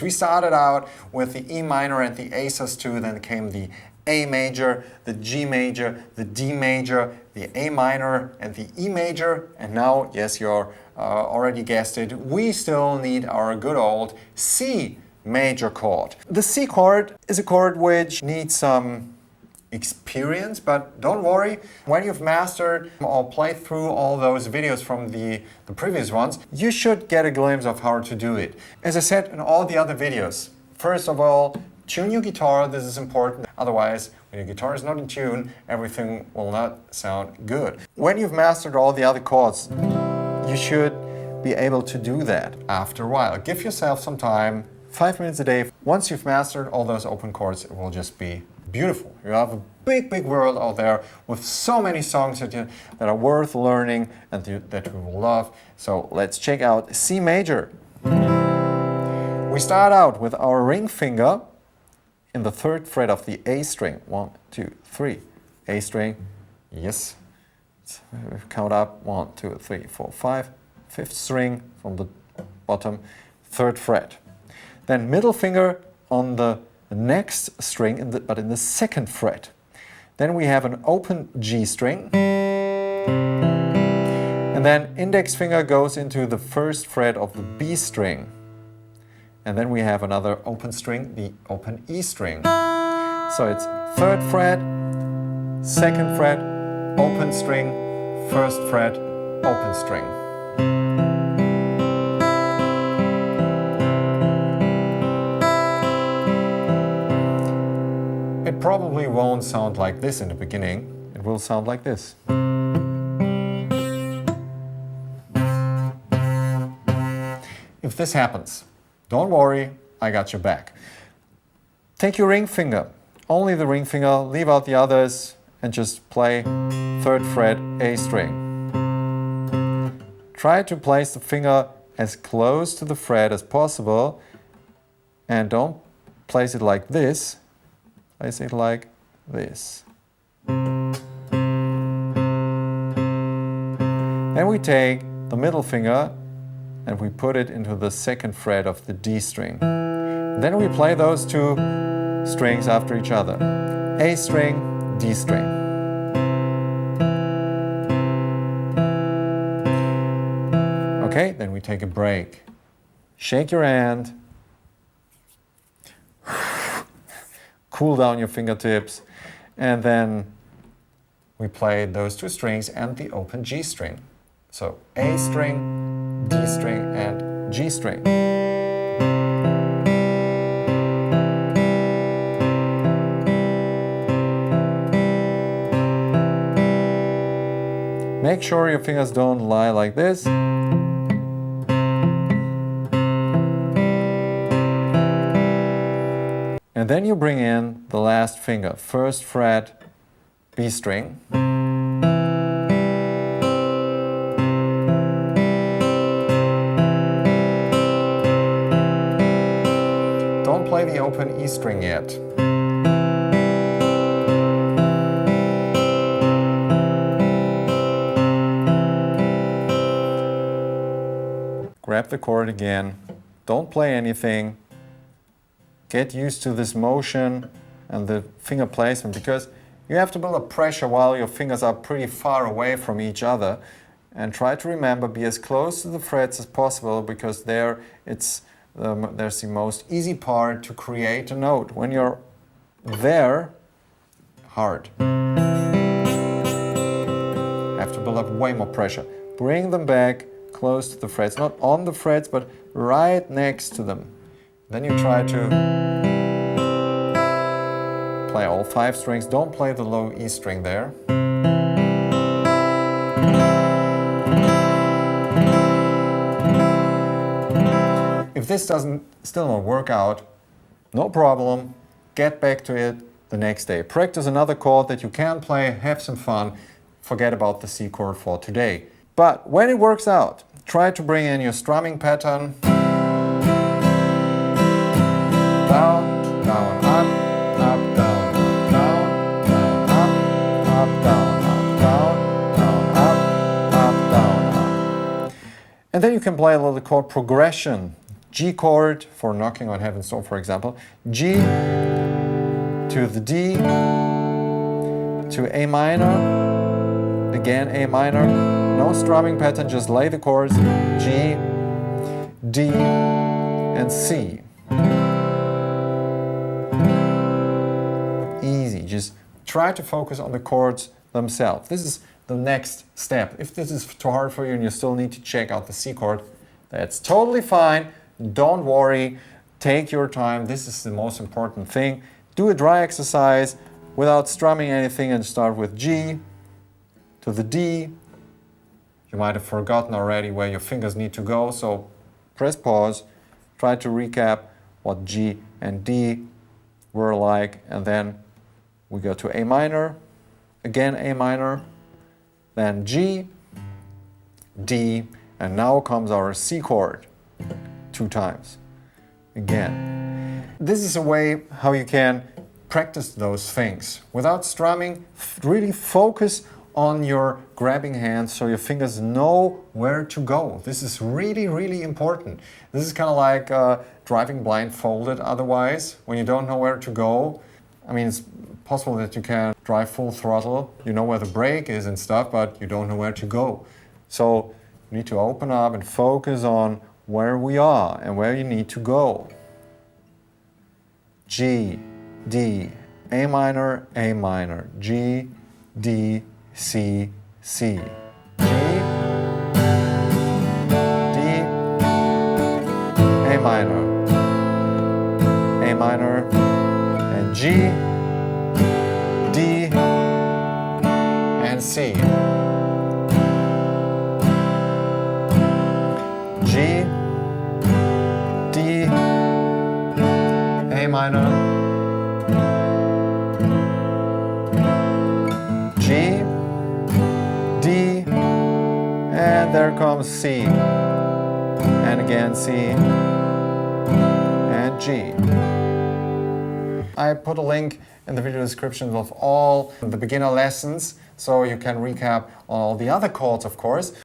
We started out with the E minor and the A sus2, then came the A major, the G major, the D major, the A minor and the E major, and now, yes, you're already guessed it, we still need our good old C major chord. The C chord is a chord which needs some experience, but don't worry, when you've mastered or played through all those videos from the previous ones, you should get a glimpse of how to do it. As I said in all the other videos, first of all, tune your guitar, this is important, otherwise when your guitar is not in tune, everything will not sound good. When you've mastered all the other chords, you should be able to do that after a while. Give yourself some time, 5 minutes a day. Once you've mastered all those open chords, it will just be beautiful. You have a big, big world out there with so many songs that are worth learning and that you will love. So let's check out C major. We start out with our ring finger in the 3rd fret of the A string. 1, 2, 3. A string. Yes. Count up. 1, 2, 3, 4, 5. 5th string from the bottom, 3rd fret. Then middle finger on the next string, but in the 2nd fret. Then we have an open G string. And then index finger goes into the 1st fret of the B string. And then we have another open string, the open E string. So it's 3rd fret, 2nd fret, open string, 1st fret, open string. It probably won't sound like this in the beginning. It will sound like this. If this happens, don't worry, I got your back. Take your ring finger, only the ring finger, leave out the others, and just play 3rd fret A string. Try to place the finger as close to the fret as possible, and don't place it like this. Place it like this. Then we take the middle finger and we put it into the 2nd fret of the D string. Then we play those 2 strings after each other. A string, D string. Okay, then we take a break. Shake your hand. Cool down your fingertips, and then we play those 2 strings and the open G string. So A string, D string, and G string. Make sure your fingers don't lie like this. And then you bring in the last finger, 1st fret, B string. Don't play the open E string yet. Grab the chord again. Don't play anything. Get used to this motion and the finger placement, because you have to build up pressure while your fingers are pretty far away from each other. And try to remember, be as close to the frets as possible, because there's the most easy part to create a note. When you're there, hard. Have to build up way more pressure. Bring them back close to the frets, not on the frets, but right next to them. Then you try to play all 5 strings. Don't play the low E string there. If this still not work out, no problem. Get back to it the next day. Practice another chord that you can play, have some fun. Forget about the C chord for today. But when it works out, try to bring in your strumming pattern. Down, down, up, up, down, down, down, up, up, down, down, up, up, down, up. And then you can play a little chord progression. G chord for knocking on heaven's door, for example. G to the D, to A minor, again A minor. No strumming pattern, just lay the chords. G, D, and C. Easy, just try to focus on the chords themselves. This is the next step. If this is too hard for you and you still need to check out the C chord, that's totally fine. Don't worry, take your time. This is the most important thing. Do a dry exercise without strumming anything and start with G to the D. You might have forgotten already where your fingers need to go, so press pause, try to recap what G and D were like, and then we go to A minor, again A minor, then G, D, and now comes our C chord 2 times. Again. This is a way how you can practice those things. Without strumming, really focus on your grabbing hands so your fingers know where to go. This is really, really important. This is kind of like driving blindfolded otherwise, when you don't know where to go. I mean, it's possible that you can drive full throttle, you know where the brake is and stuff, but you don't know where to go. So you need to open up and focus on where we are and where you need to go. G, D, A minor, G, D, C, C. G, D, A minor, and G, D, and C. G, D, A minor, G, D, and there comes C, and again C, and G. I put a link in the video description of all the beginner lessons, so you can recap all the other chords, of course.